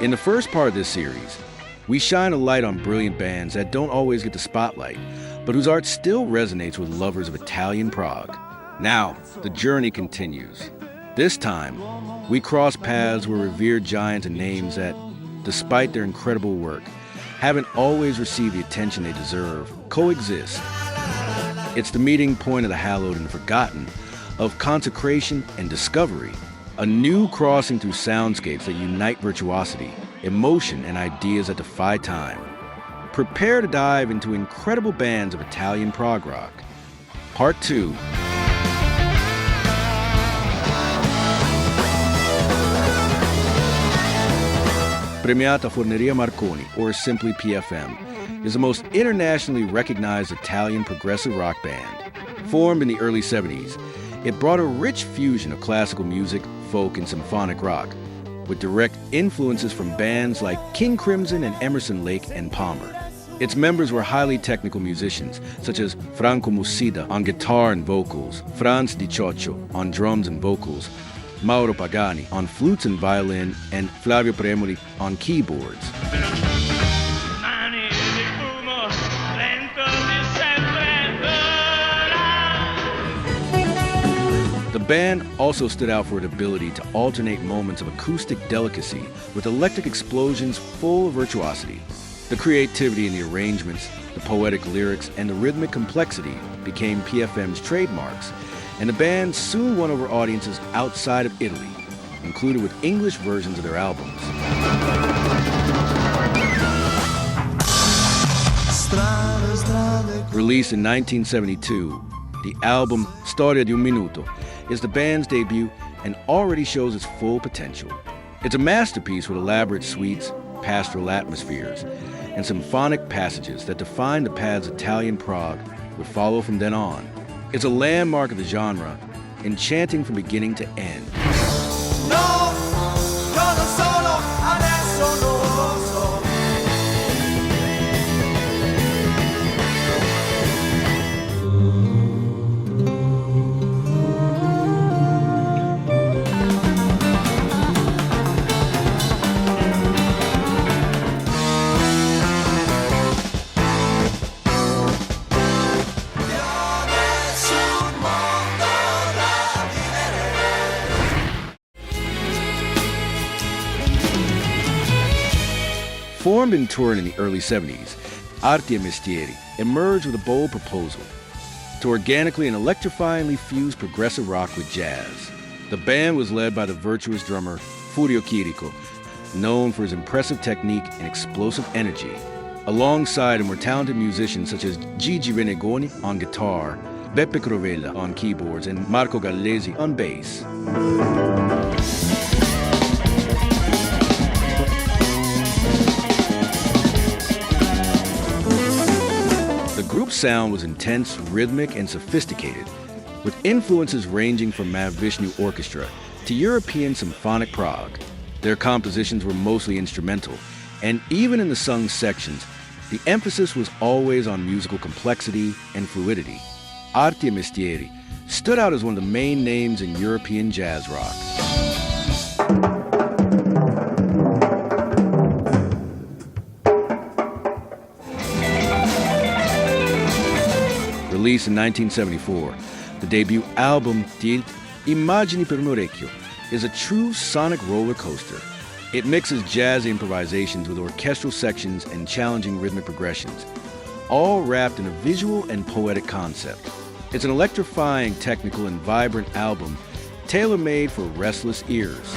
In the first part of this series, we shine a light on brilliant bands that don't always get the spotlight, but whose art still resonates with lovers of Italian prog. Now, the journey continues. This time, we cross paths with revered giants and names that, despite their incredible work, haven't always received the attention they deserve, coexist. It's the meeting point of the hallowed and the forgotten, of consecration and discovery, a new crossing through soundscapes that unite virtuosity, emotion, and ideas that defy time. Prepare to dive into incredible bands of Italian prog rock. Part 2. Premiata Forneria Marconi, or simply PFM, is the most internationally recognized Italian progressive rock band. Formed in the early 70s, it brought a rich fusion of classical music, folk, and symphonic rock, with direct influences from bands like King Crimson and Emerson, Lake and Palmer. Its members were highly technical musicians, such as Franco Musida on guitar and vocals, Franz Di Cioccio on drums and vocals, Mauro Pagani on flutes and violin, and Flavio Premoli on keyboards. The band also stood out for its ability to alternate moments of acoustic delicacy with electric explosions full of virtuosity. The creativity in the arrangements, the poetic lyrics, and the rhythmic complexity became PFM's trademarks, and the band soon won over audiences outside of Italy, included with English versions of their albums. Released in 1972, the album Storia di un Minuto is the band's debut and already shows its full potential. It's a masterpiece with elaborate suites, pastoral atmospheres, and symphonic passages that define the paths Italian prog would follow from then on. It's a landmark of the genre, enchanting from beginning to end. Formed and touring in the early 70s, Arti Mestieri emerged with a bold proposal to organically and electrifyingly fuse progressive rock with jazz. The band was led by the virtuous drummer Furio Chirico, known for his impressive technique and explosive energy. Alongside him were talented musicians such as Gigi Renegoni on guitar, Beppe Crovella on keyboards, and Marco Gallesi on bass. The group's sound was intense, rhythmic, and sophisticated, with influences ranging from Mahavishnu Orchestra to European symphonic prog. Their compositions were mostly instrumental, and even in the sung sections, the emphasis was always on musical complexity and fluidity. Arti Mestieri stood out as one of the main names in European jazz rock. Released in 1974, the debut album, Immagini per un Orecchio, is a true sonic roller coaster. It mixes jazzy improvisations with orchestral sections and challenging rhythmic progressions, all wrapped in a visual and poetic concept. It's an electrifying, technical, and vibrant album, tailor-made for restless ears.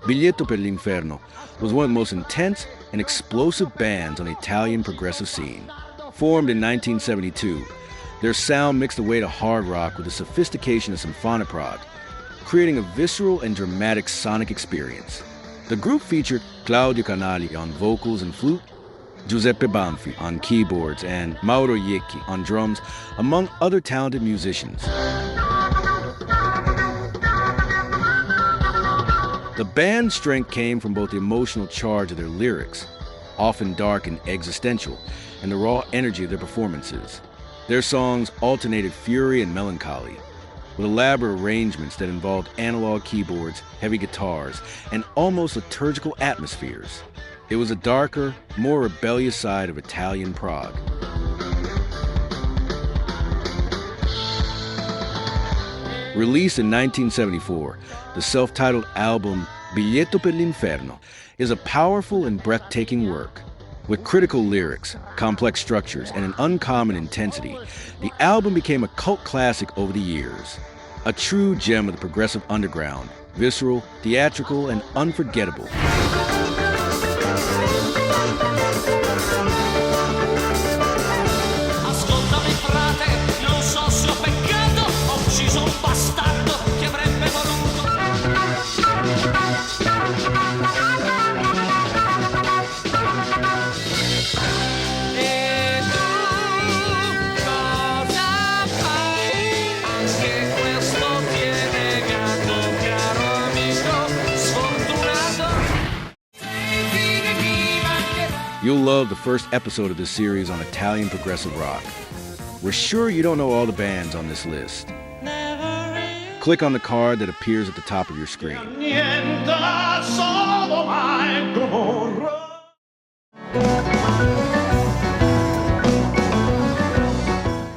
Biglietto per l'Inferno was one of the most intense and explosive bands on the Italian progressive scene. Formed in 1972, their sound mixed the weight of hard rock with the sophistication of symphonic prog, creating a visceral and dramatic sonic experience. The group featured Claudio Canali on vocals and flute, Giuseppe Banfi on keyboards, and Mauro Iecchi on drums, among other talented musicians. The band's strength came from both the emotional charge of their lyrics, often dark and existential, and the raw energy of their performances. Their songs alternated fury and melancholy, with elaborate arrangements that involved analog keyboards, heavy guitars, and almost liturgical atmospheres. It was a darker, more rebellious side of Italian prog. Released in 1974, the self-titled album Biglietto per l'Inferno is a powerful and breathtaking work. With critical lyrics, complex structures, and an uncommon intensity, the album became a cult classic over the years. A true gem of the progressive underground, visceral, theatrical, and unforgettable. Ascoltami frate, non so se ho peccato, ho ucciso un bastardo che avrebbe voluto. You'll love the first episode of this series on Italian progressive rock. We're sure you don't know all the bands on this list. Click on the card that appears at the top of your screen.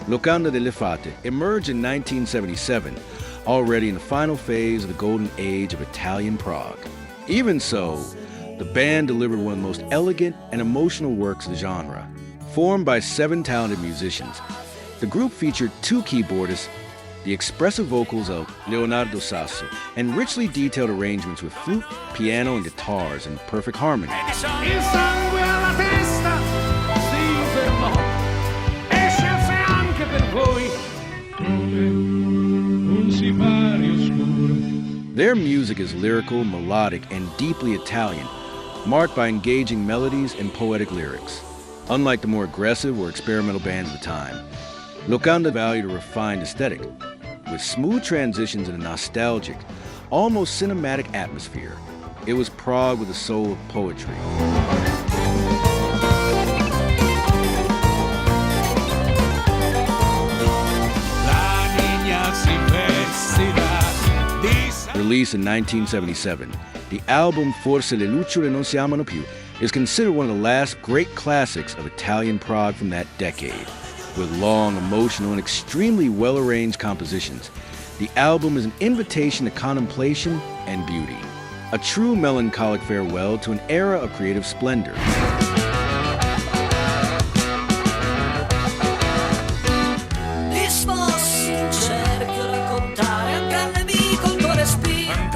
Locanda delle Fate emerged in 1977, already in the final phase of the golden age of Italian prog. Even so, the band delivered one of the most elegant and emotional works of the genre. Formed by 7 talented musicians, the group featured 2 keyboardists, the expressive vocals of Leonardo Sasso, and richly detailed arrangements with flute, piano, and guitars in perfect harmony. Their music is lyrical, melodic, and deeply Italian, marked by engaging melodies and poetic lyrics. Unlike the more aggressive or experimental bands of the time, Locanda valued a refined aesthetic, with smooth transitions and a nostalgic, almost cinematic atmosphere. It was prog with the soul of poetry. Released in 1977, the album Forse le Lucciole non si amano più is considered one of the last great classics of Italian prog from that decade. With long, emotional, and extremely well-arranged compositions, the album is an invitation to contemplation and beauty, a true melancholic farewell to an era of creative splendor.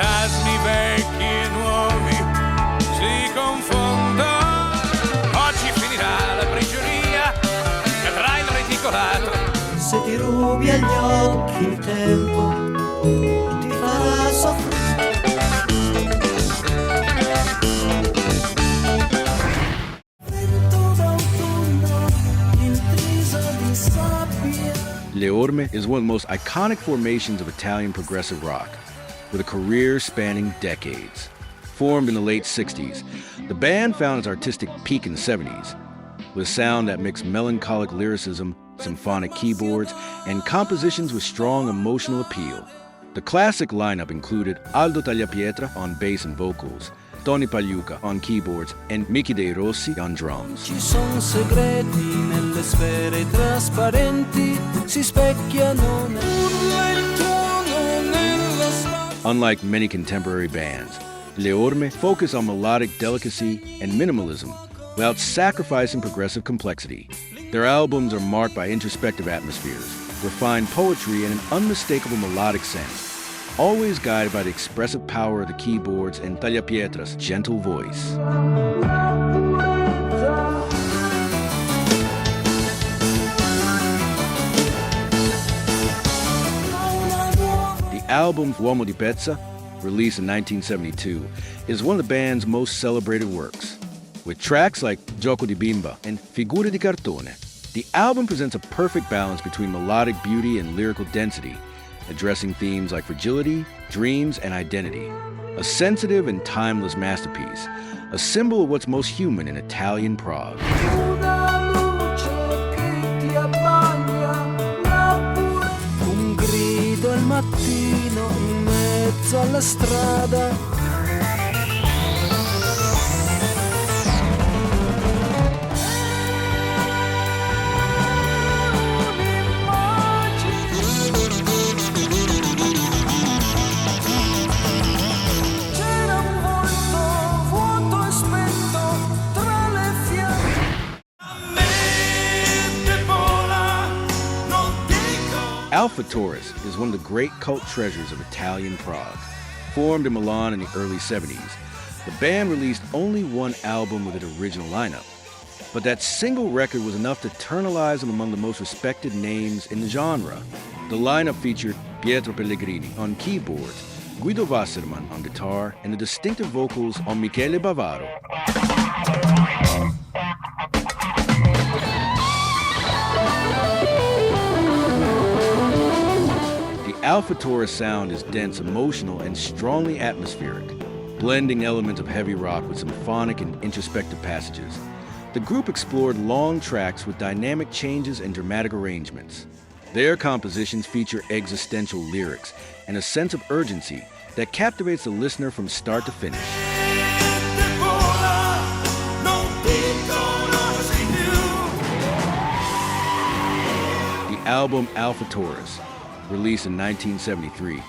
Fantasmi vecchi e nuovi si confondono. Oggi finirà la prigionia, cadrà il reticolato. Se ti rubi agli occhi il tempo, ti farà soffrire. Le Orme is one of the most iconic formations of Italian progressive rock, with a career spanning decades. Formed in the late 60s, the band found its artistic peak in the 70s, with a sound that mixed melancholic lyricism, symphonic keyboards, and compositions with strong emotional appeal. The classic lineup included Aldo Tagliapietra on bass and vocals, Tony Pagliuca on keyboards, and Mickey De Rossi on drums. Ci sono segreti nelle sfere trasparenti, si specchiano Unlike many contemporary bands, Le Orme focus on melodic delicacy and minimalism without sacrificing progressive complexity. Their albums are marked by introspective atmospheres, refined poetry, and an unmistakable melodic sense, always guided by the expressive power of the keyboards and Tagliapietra's gentle voice. The album Uomo di Pezza, released in 1972, is one of the band's most celebrated works. With tracks like Gioco di Bimba and Figure di Cartone, the album presents a perfect balance between melodic beauty and lyrical density, addressing themes like fragility, dreams, and identity. A sensitive and timeless masterpiece, a symbol of what's most human in Italian Prague. Un grido al mattino in mezzo alla strada. Alphataurus is one of the great cult treasures of Italian Prague. Formed in Milan in the early 70s, the band released only one album with an original lineup. But that single record was enough to eternalize them among the most respected names in the genre. The lineup featured Pietro Pellegrini on keyboards, Guido Wasserman on guitar, and the distinctive vocals on Michele Bavaro. The Alphataurus sound is dense, emotional, and strongly atmospheric, blending elements of heavy rock with symphonic and introspective passages. The group explored long tracks with dynamic changes and dramatic arrangements. Their compositions feature existential lyrics and a sense of urgency that captivates the listener from start to finish. The album Alphataurus, released in 1973,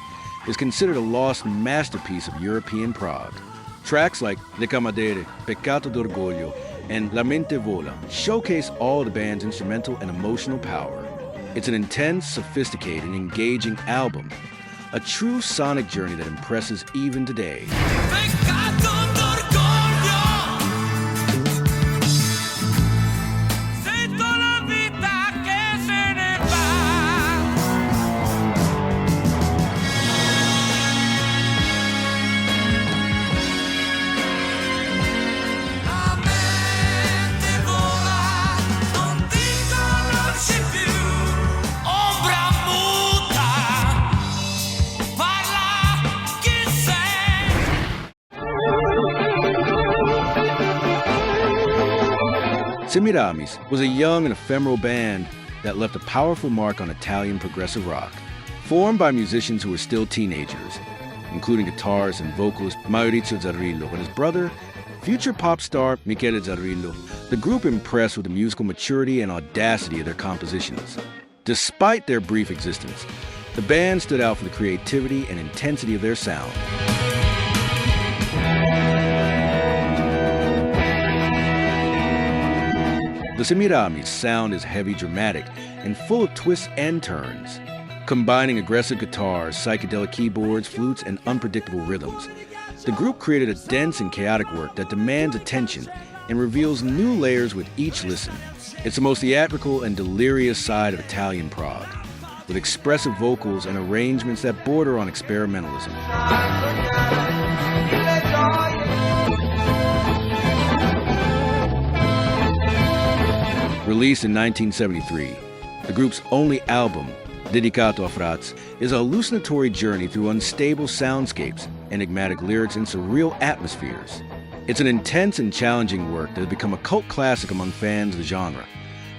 is considered a lost masterpiece of European Prague. Tracks like Le Camadere, Peccato d'Orgoglio, and La Mente Vola showcase all the band's instrumental and emotional power. It's an intense, sophisticated, and engaging album, a true sonic journey that impresses even today. Semiramis was a young and ephemeral band that left a powerful mark on Italian progressive rock. Formed by musicians who were still teenagers, including guitarist and vocalist Maurizio Zarrillo and his brother, future pop star Michele Zarrillo, the group impressed with the musical maturity and audacity of their compositions. Despite their brief existence, the band stood out for the creativity and intensity of their sound. The Semiramis sound is heavy, dramatic, and full of twists and turns, combining aggressive guitars, psychedelic keyboards, flutes, and unpredictable rhythms. The group created a dense and chaotic work that demands attention and reveals new layers with each listen. It's the most theatrical and delirious side of Italian Prague, with expressive vocals and arrangements that border on experimentalism. Released in 1973, the group's only album, Dedicato a Frats, is a hallucinatory journey through unstable soundscapes, enigmatic lyrics, and surreal atmospheres. It's an intense and challenging work that has become a cult classic among fans of the genre,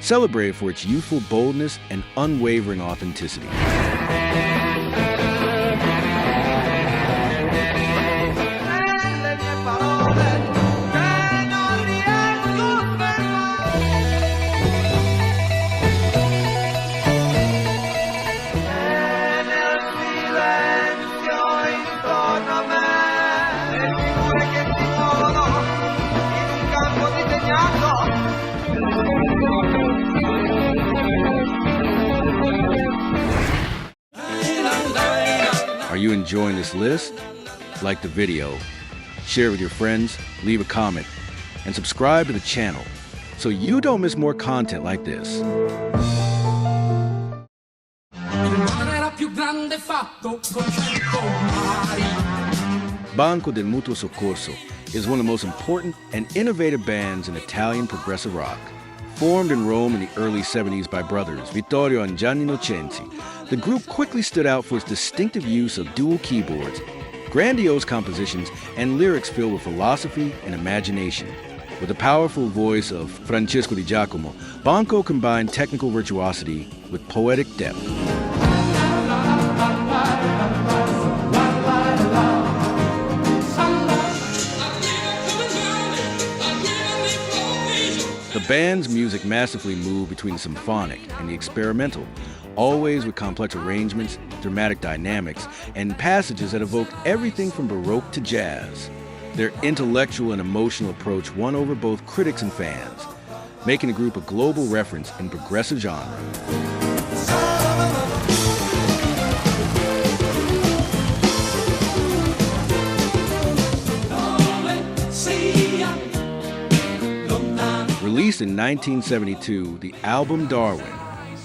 celebrated for its youthful boldness and unwavering authenticity. Are you enjoying this list? Like the video, share it with your friends, leave a comment, and subscribe to the channel so you don't miss more content like this. più grande fatto con 100 mari. Banco del Mutuo Soccorso is one of the most important and innovative bands in Italian progressive rock. Formed in Rome in the early 70s by brothers Vittorio and Gianni Nocenzi, the group quickly stood out for its distinctive use of dual keyboards, grandiose compositions, and lyrics filled with philosophy and imagination. With the powerful voice of Francesco Di Giacomo, Banco combined technical virtuosity with poetic depth. The band's music masterfully moved between the symphonic and the experimental, always with complex arrangements, dramatic dynamics, and passages that evoked everything from Baroque to jazz. Their intellectual and emotional approach won over both critics and fans, making the group a global reference in progressive genre. Released in 1972, the album Darwin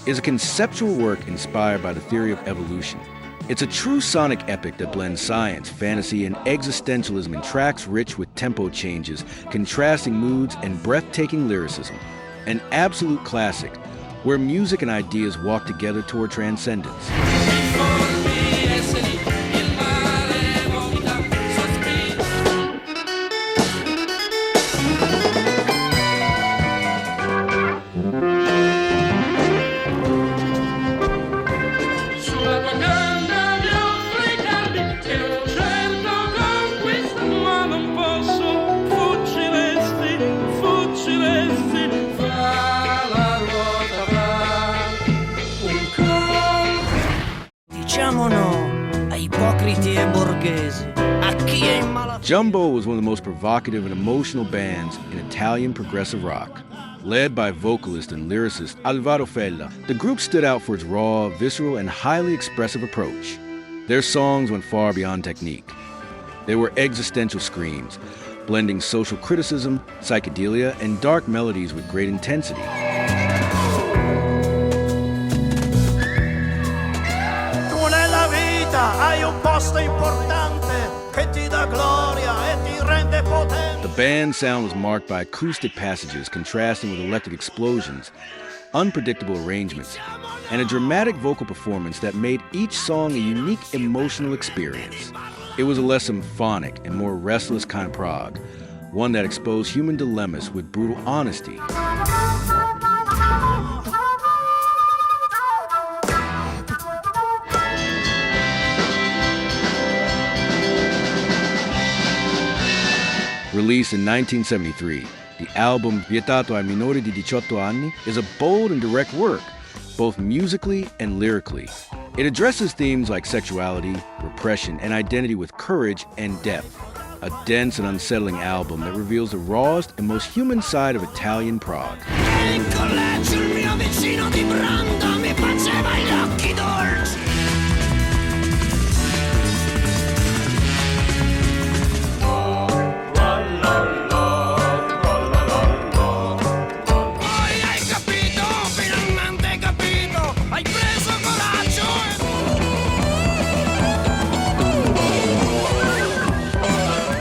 is a conceptual work inspired by the theory of evolution. It's a true sonic epic that blends science, fantasy, and existentialism in tracks rich with tempo changes, contrasting moods, and breathtaking lyricism. An absolute classic, where music and ideas walk together toward transcendence. Jumbo was one of the most provocative and emotional bands in Italian progressive rock. Led by vocalist and lyricist Alvaro Fella, the group stood out for its raw, visceral, and highly expressive approach. Their songs went far beyond technique. They were existential screams, blending social criticism, psychedelia, and dark melodies with great intensity. Tu nella vita hai un posto importante che ti dà gloria e ti rende potente. The band's sound was marked by acoustic passages contrasting with electric explosions, unpredictable arrangements, and a dramatic vocal performance that made each song a unique emotional experience. It was a less symphonic and more restless kind of prog, one that exposed human dilemmas with brutal honesty. Released in 1973, the album Vietato ai minori di 18 anni is a bold and direct work, both musically and lyrically. It addresses themes like sexuality, repression, and identity with courage and depth. A dense and unsettling album that reveals the rawest and most human side of Italian prog. In collegio il mio vicino di branda mi faceva gli occhi dolci. Poi hai capito, finalmente hai capito, hai preso coraggio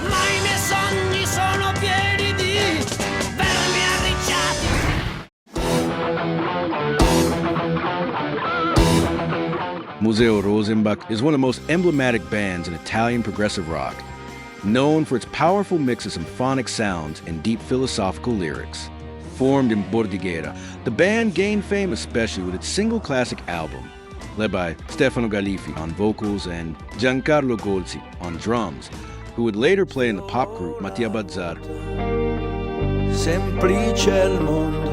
ma i miei sogni sono pieni di vermi arricciati. Museo Rosenbach is one of the most emblematic bands in Italian progressive rock, known for its powerful mix of symphonic sounds and deep philosophical lyrics. Formed in Bordighera, the band gained fame especially with its single classic album, led by Stefano Gallifi on vocals and Giancarlo Golzi on drums, who would later play in the pop group Mattia Bazzar. Semplice il mondo.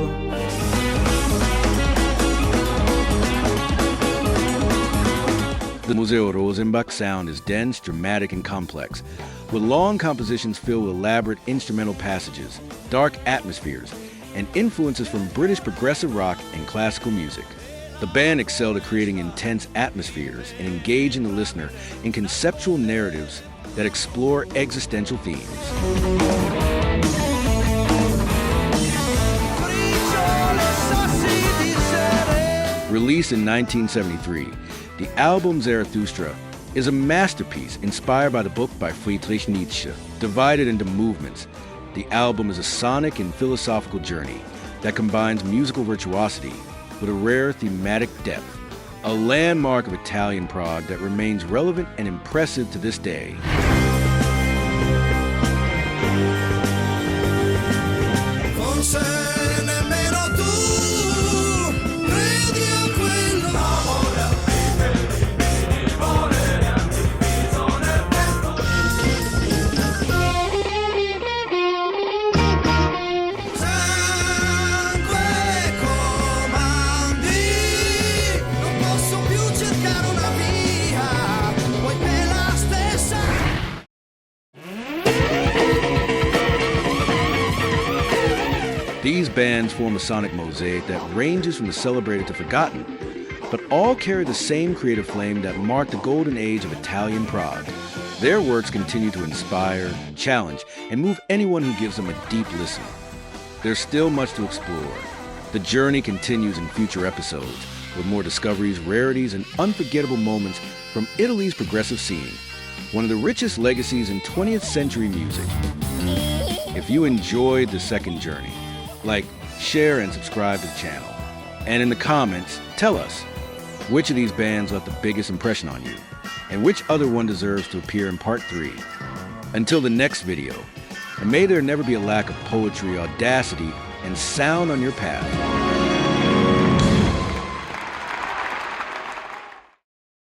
The Museo Rosenbach sound is dense, dramatic, and complex, with long compositions filled with elaborate instrumental passages, dark atmospheres, and influences from British progressive rock and classical music. The band excelled at creating intense atmospheres and engaging the listener in conceptual narratives that explore existential themes. Released in 1973, the album Zarathustra is a masterpiece inspired by the book by Friedrich Nietzsche. Divided into movements, the album is a sonic and philosophical journey that combines musical virtuosity with a rare thematic depth, a landmark of Italian prog that remains relevant and impressive to this day. Forse nemmeno tu credi a quello. Sangue comandi, non posso più cercare una via, poi è la stessa. These bands form a sonic mosaic that ranges from the celebrated to forgotten, but all carry the same creative flame that marked the golden age of Italian prog. Their works continue to inspire, challenge, and move anyone who gives them a deep listen. There's still much to explore. The journey continues in future episodes, with more discoveries, rarities, and unforgettable moments from Italy's progressive scene, one of the richest legacies in 20th century music. If you enjoyed the second journey, like, share, and subscribe to the channel. And in the comments, tell us which of these bands left the biggest impression on you, and which other one deserves to appear in part 3. Until the next video, and may there never be a lack of poetry, audacity, and sound on your path.